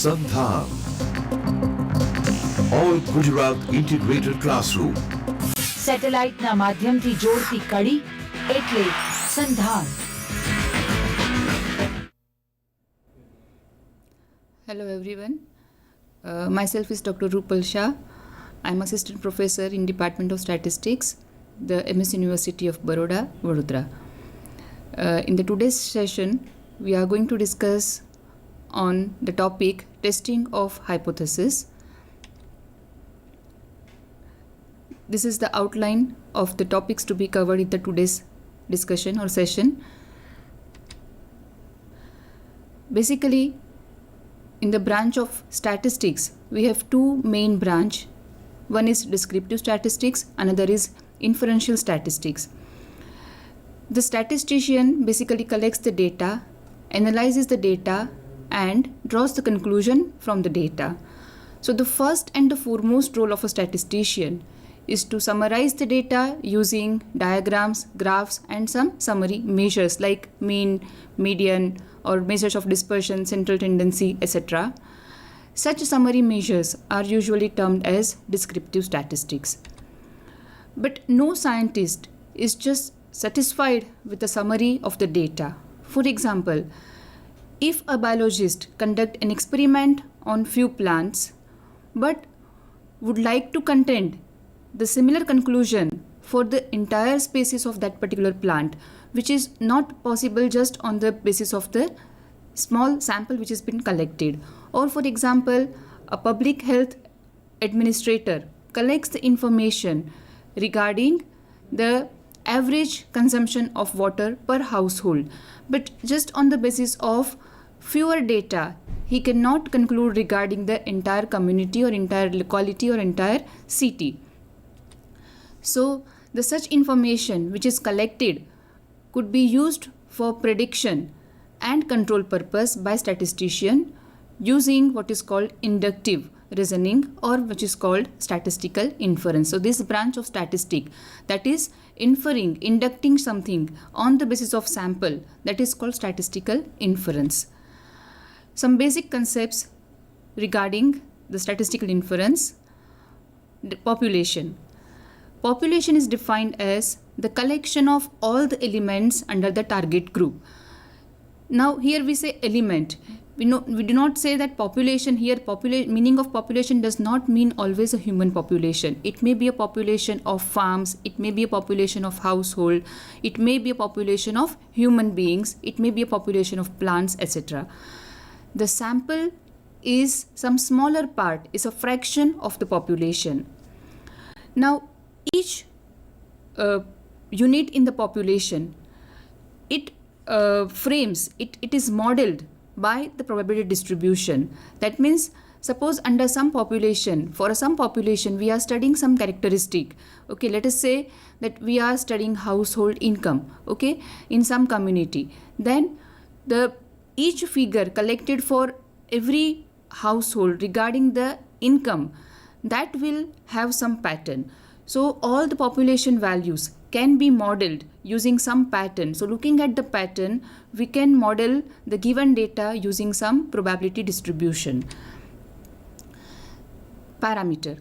સંધાન. All Gujarat Integrated Classroom. સેટેલાઇટના માધ્યમથી જોડતી કડી એટલે સંધાન. Hello everyone. Myself is Dr. Rupal Shah. I'm Assistant Professor in Department of Statistics, the MS University of Baroda, Vadodara. In the today's session, we are going to discuss on the topic testing of hypothesis. This is the outline of the topics to be covered in the today's discussion or session. Basically, in the branch of statistics, we have two main branch. One is descriptive statistics, another is inferential statistics. The statistician basically collects the data, analyzes the data, and draws the conclusion from the data. So the first and the foremost role of a statistician is to summarize the data using diagrams, graphs, and some summary measures like mean, median, or measures of dispersion, central tendency, etc. Such summary measures are usually termed as descriptive statistics. But no scientist is just satisfied with the summary of the data. For example, if a biologist conduct an experiment on few plants but would like to contend the similar conclusion for the entire species of that particular plant, which is not possible just on the basis of the small sample which has been collected. Or for example, a public health administrator collects the information regarding the average consumption of water per household, but just on the basis of fewer data, he cannot conclude regarding the entire community or entire locality or entire city. So the such information which is collected could be used for prediction and control purpose by statistician using what is called inductive reasoning or which is called statistical inference. So this branch of statistic, that is inferring, inducting something on the basis of sample, that is called statistical inference. Some basic concepts regarding the statistical inference. The population. Population is defined as the collection of all the elements under the target group. Now here we say element. We do not say that population here. Meaning of population does not mean always a human population. It may be a population of farms. It may be a population of household. It may be a population of human beings. It may be a population of plants, etc. The sample is some smaller part, is a fraction of the population. Now each unit in the population, it is modeled by the probability distribution. That means suppose under some population, for some population we are studying some characteristic. Okay, let us say that we are studying household income, okay, in some community. Then each figure collected for every household regarding the income, that will have some pattern. So all the population values can be modeled using some pattern. So looking at the pattern, we can model the given data using some probability distribution. Parameter.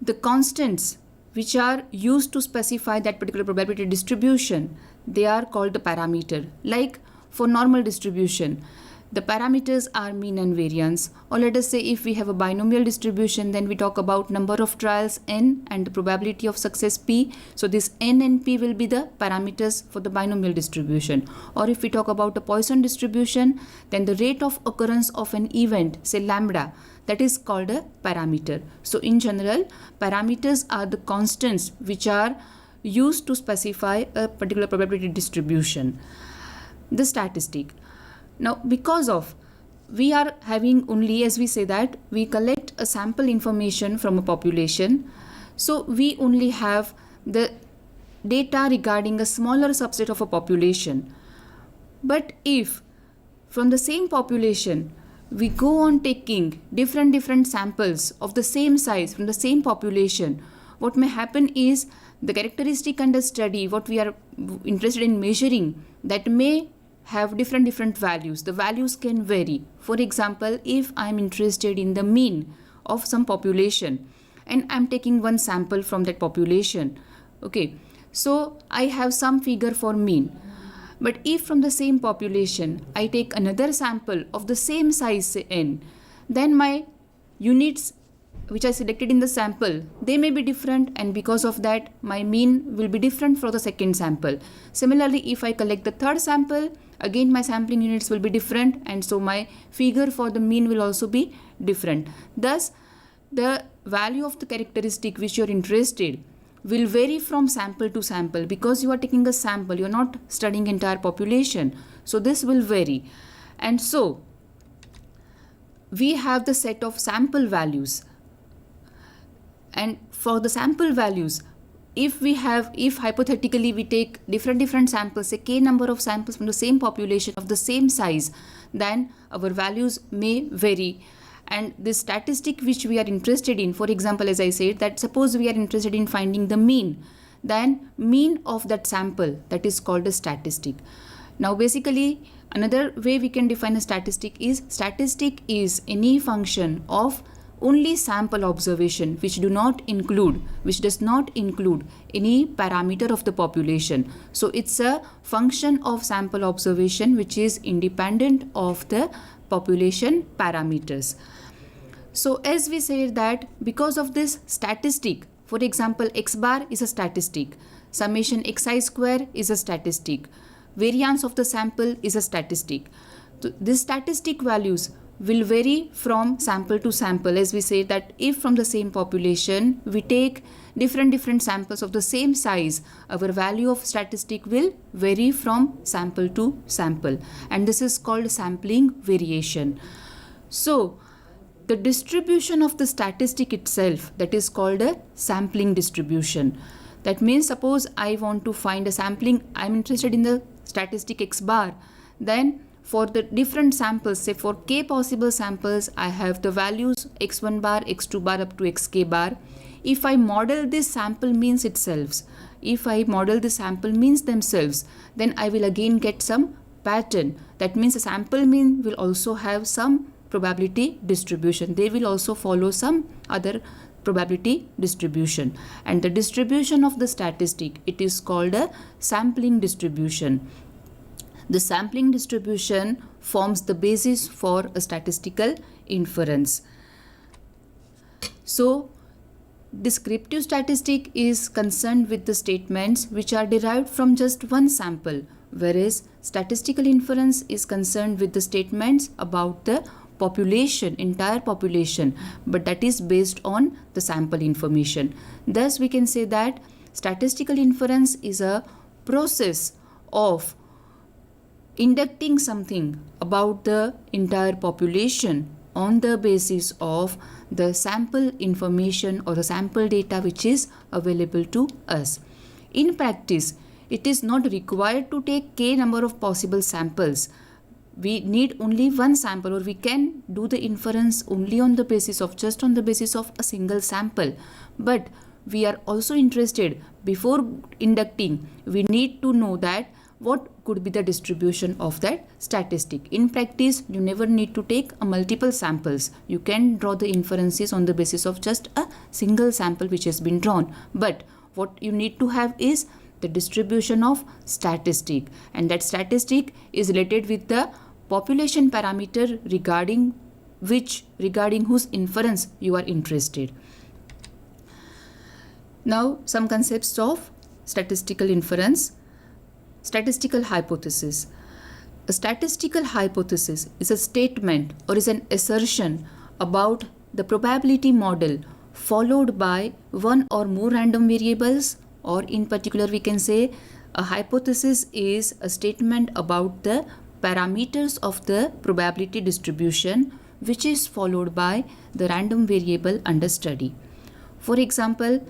The constants which are used to specify that particular probability distribution, they are called the parameter. Like for normal distribution, the parameters are mean and variance. Or let us say if we have a binomial distribution, then we talk about number of trials n and the probability of success p. So this n and p will be the parameters for the binomial distribution. Or if we talk about a Poisson distribution, then the rate of occurrence of an event, say lambda, that is called a parameter. So in general, parameters are the constants which are used to specify a particular probability distribution. The statistic. Now, because of we are having only, as we say that, we collect a sample information from a population. So we only have the data regarding a smaller subset of a population. But if from the same population, we go on taking different samples of the same size from the same population, what may happen is the characteristic under study, what we are interested in measuring, that may have different values. The values can vary. For example, if I'm interested in the mean of some population and I'm taking one sample from that population, okay, so I have some figure for mean. But if from the same population I take another sample of the same size, say n, then my units which I selected in the sample, they may be different, and because of that my mean will be different for the second sample. Similarly, if I collect the third sample, again my sampling units will be different, and so my figure for the mean will also be different. Thus, the value of the characteristic which you are interested will vary from sample to sample, because you are taking a sample, you are not studying entire population. So this will vary. And so we have the set of sample values, and for the sample values, if hypothetically we take different samples, say k number of samples from the same population of the same size, then our values may vary. And this statistic which we are interested in, for example, as I said, that suppose we are interested in finding the mean, then mean of that sample, that is called a statistic. Now Basically, another way we can define a statistic is any function of only sample observation which does not include any parameter of the population. So it's a function of sample observation which is independent of the population parameters. So as we said that because of this statistic, for example, x bar is a statistic, summation xi square is a statistic, variance of the sample is a statistic. So these statistic values will vary from sample to sample. As we say that if from the same population we take different samples of the same size, our value of statistic will vary from sample to sample, and this is called sampling variation. So the distribution of the statistic itself, that is called a sampling distribution. That means suppose I want to find a sampling, I'm interested in the statistic x bar, then for the different samples, say for k possible samples, I have the values x1 bar, x2 bar up to xk bar. If I model this sample means themselves, then I will again get some pattern. That means a sample mean will also have some probability distribution. They will also follow some other probability distribution. And the distribution of the statistic, it is called a sampling distribution. The sampling distribution forms the basis for a statistical inference. So, descriptive statistic is concerned with the statements which are derived from just one sample, whereas statistical inference is concerned with the statements about the population, entire population, but that is based on the sample information. Thus, we can say that statistical inference is a process of inducting something about the entire population on the basis of the sample information or the sample data which is available to us. In practice, it is not required to take k number of possible samples. We need only one sample, or we can do the inference only on the basis of a single sample. But we are also interested, before inducting, we need to know that what could be the distribution of that statistic. In practice, you never need to take multiple samples. You can draw the inferences on the basis of just a single sample which has been drawn. But what you need to have is the distribution of statistic, and that statistic is related with the population parameter regarding whose inference you are interested. Now, some concepts of statistical inference. Statistical hypothesis. A statistical hypothesis is a statement or is an assertion about the probability model followed by one or more random variables, or in particular we can say a hypothesis is a statement about the parameters of the probability distribution which is followed by the random variable under study. For example,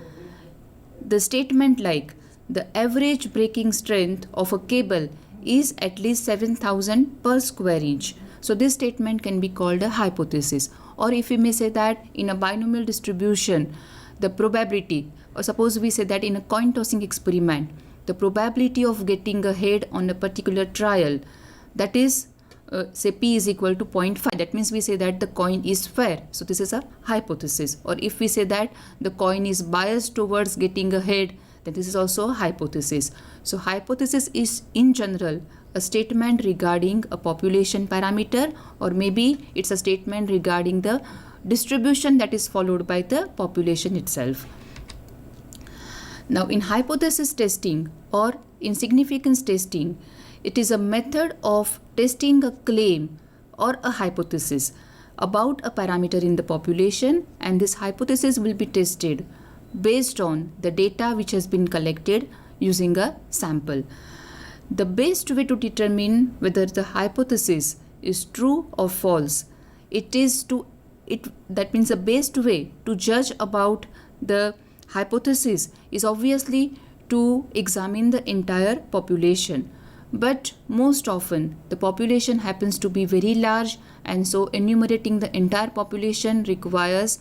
the statement like the average breaking strength of a cable is at least 7,000 per square inch. So this statement can be called a hypothesis. Or if we may say that in a binomial distribution, the probability, or suppose we say that in a coin tossing experiment, the probability of getting a head on a particular trial, that is say P is equal to 0.5, that means we say that the coin is fair. So this is a hypothesis. Or if we say that the coin is biased towards getting ahead, then this is also a hypothesis. So hypothesis is in general a statement regarding a population parameter, or maybe it's a statement regarding the distribution that is followed by the population itself. Now in hypothesis testing or in significance testing, it is a method of testing a claim or a hypothesis about a parameter in the population, and this hypothesis will be tested based on the data which has been collected using a sample. The best way to determine whether the hypothesis is true or false, that means the best way to judge about the hypothesis is obviously to examine the entire population. But most often the population happens to be very large, and so enumerating the entire population requires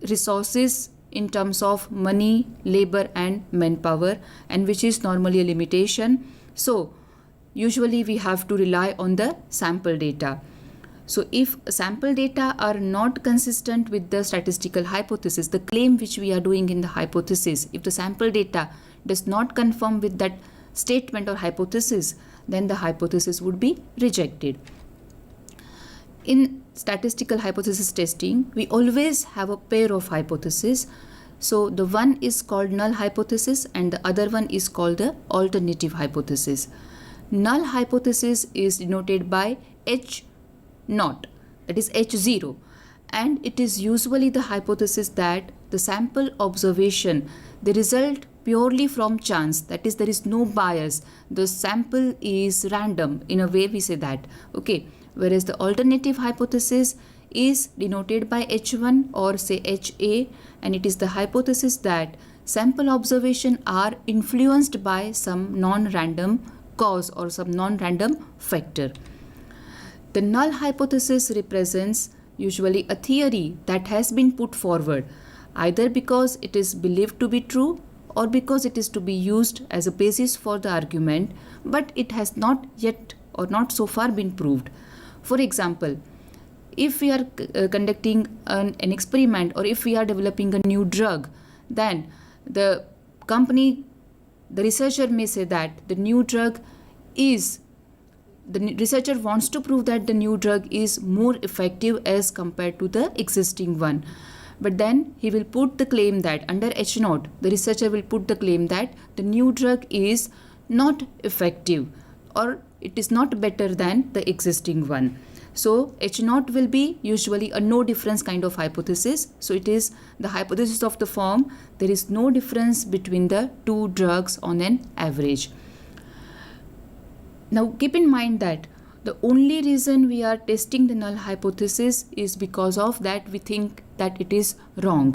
resources in terms of money, labor and manpower, and which is normally a limitation. So usually we have to rely on the sample data. So if sample data are not consistent with the statistical hypothesis, the claim which we are doing in the hypothesis, if the sample data does not confirm with that statement or hypothesis, then the hypothesis would be rejected. In statistical hypothesis testing, we always have a pair of hypotheses. So the one is called null hypothesis and the other one is called the alternative hypothesis. Null hypothesis is denoted by H0, that is H0, and it is usually the hypothesis that the sample observation, the result purely from chance, that is there is no bias, the sample is random, in a way we say that, okay. Whereas the alternative hypothesis is denoted by H1 or say HA, and it is the hypothesis that sample observation are influenced by some non-random cause or some non-random factor. The null hypothesis represents usually a theory that has been put forward either because it is believed to be true or because it is to be used as a basis for the argument, but it has not yet or not so far been proved. For example, if we are conducting an experiment or if we are developing a new drug, then the researcher may say that the researcher wants to prove that the new drug is more effective as compared to the existing one. But then he will put the claim that under H0, the researcher will put the claim that the new drug is not effective or it is not better than the existing one. So H0 will be usually a no difference kind of hypothesis. So it is the hypothesis of the form there is no difference between the two drugs on an average. Now keep in mind that the only reason we are testing the null hypothesis is because of that we think that it is wrong.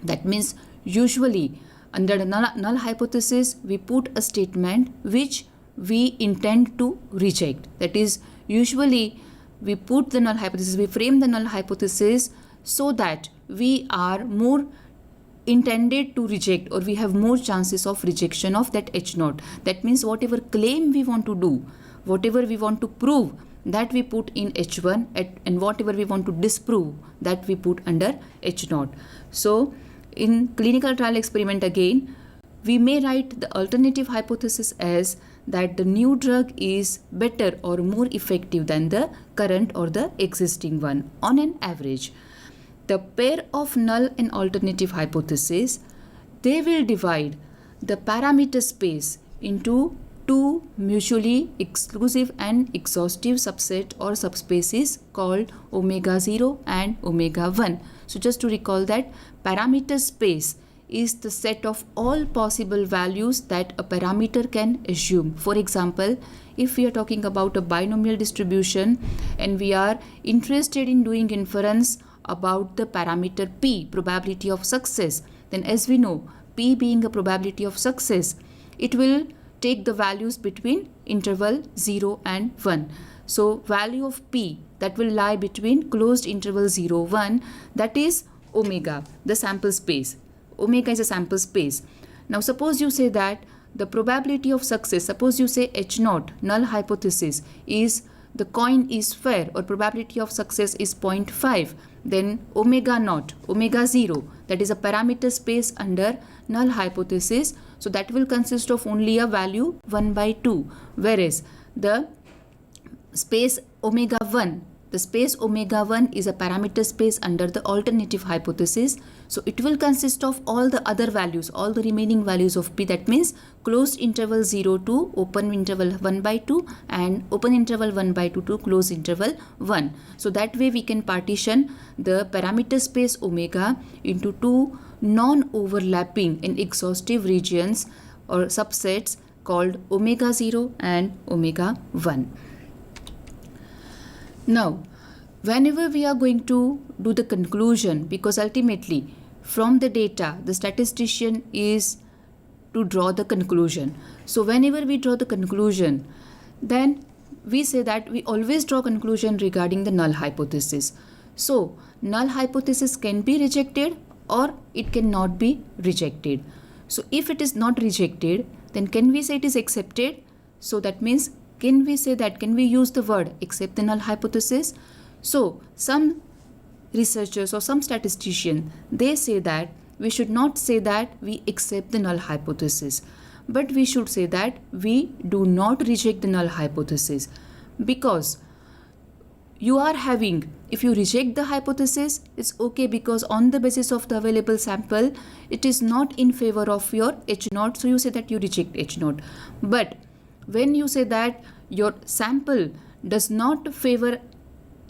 That means usually under the null hypothesis we put a statement which we intend to reject. That is, usually we put the null hypothesis, we frame the null hypothesis so that we are more intended to reject or we have more chances of rejection of that H0. That means whatever claim we want to do, whatever we want to prove, that we put in H1 and whatever we want to disprove, that we put under H0. So in clinical trial experiment again, we may write the alternative hypothesis as that the new drug is better or more effective than the current or the existing one on an average. The pair of null and alternative hypothesis, they will divide the parameter space into two mutually exclusive and exhaustive subset or subspaces called omega 0 and omega 1. So just to recall that parameter space is the set of all possible values that a parameter can assume. For example, if we are talking about a binomial distribution and we are interested in doing inference about the parameter P, probability of success, then as we know, P being a probability of success, it will take the values between interval 0 and 1. So value of P that will lie between closed interval 0, 1, that is omega, the sample space. Omega is a sample space. Now suppose you say that the probability of success, suppose you say H naught, null hypothesis is the coin is fair or probability of success is 0.5, then omega naught, omega 0, that is a parameter space under null hypothesis, so that will consist of only a value 1 by 2, whereas the space omega 1, the space omega 1 is a parameter space under the alternative hypothesis, so it will consist of all the other values, all the remaining values of P, that means closed interval 0 to open interval 1 by 2 and open interval 1 by 2 to closed interval 1. So that way we can partition the parameter space omega into two non-overlapping and exhaustive regions or subsets called omega 0 and omega 1. Now, whenever we are going to do the conclusion, because ultimately from the data the statistician is to draw the conclusion. So whenever we draw the conclusion, then we say that we always draw conclusion regarding the null hypothesis. So null hypothesis can be rejected or it cannot be rejected. So if it is not rejected, then can we say it is accepted? So that means, can we say that, can we use the word accept the null hypothesis? So some researchers or some statisticians, they say that we should not say that we accept the null hypothesis, but we should say that we do not reject the null hypothesis, because you are having, if you reject the hypothesis, it's okay, because on the basis of the available sample, it is not in favor of your H naught, so you say that you reject H naught. But when you say that your sample does not favor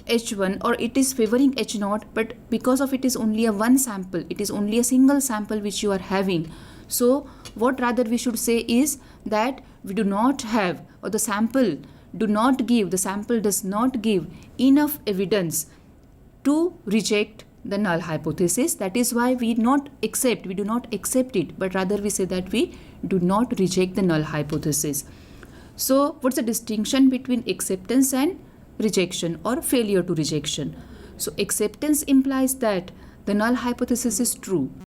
H1 or it is favoring H naught, but because of it is only a one sample, it is only a single sample which you are having, so what rather we should say is that we do not have, or the sample do not give, the sample does not give enough evidence to reject the null hypothesis. That is why we do not accept it, but rather we say that we do not reject the null hypothesis. So what's the distinction between acceptance and rejection or failure to rejection? So acceptance implies that the null hypothesis is true.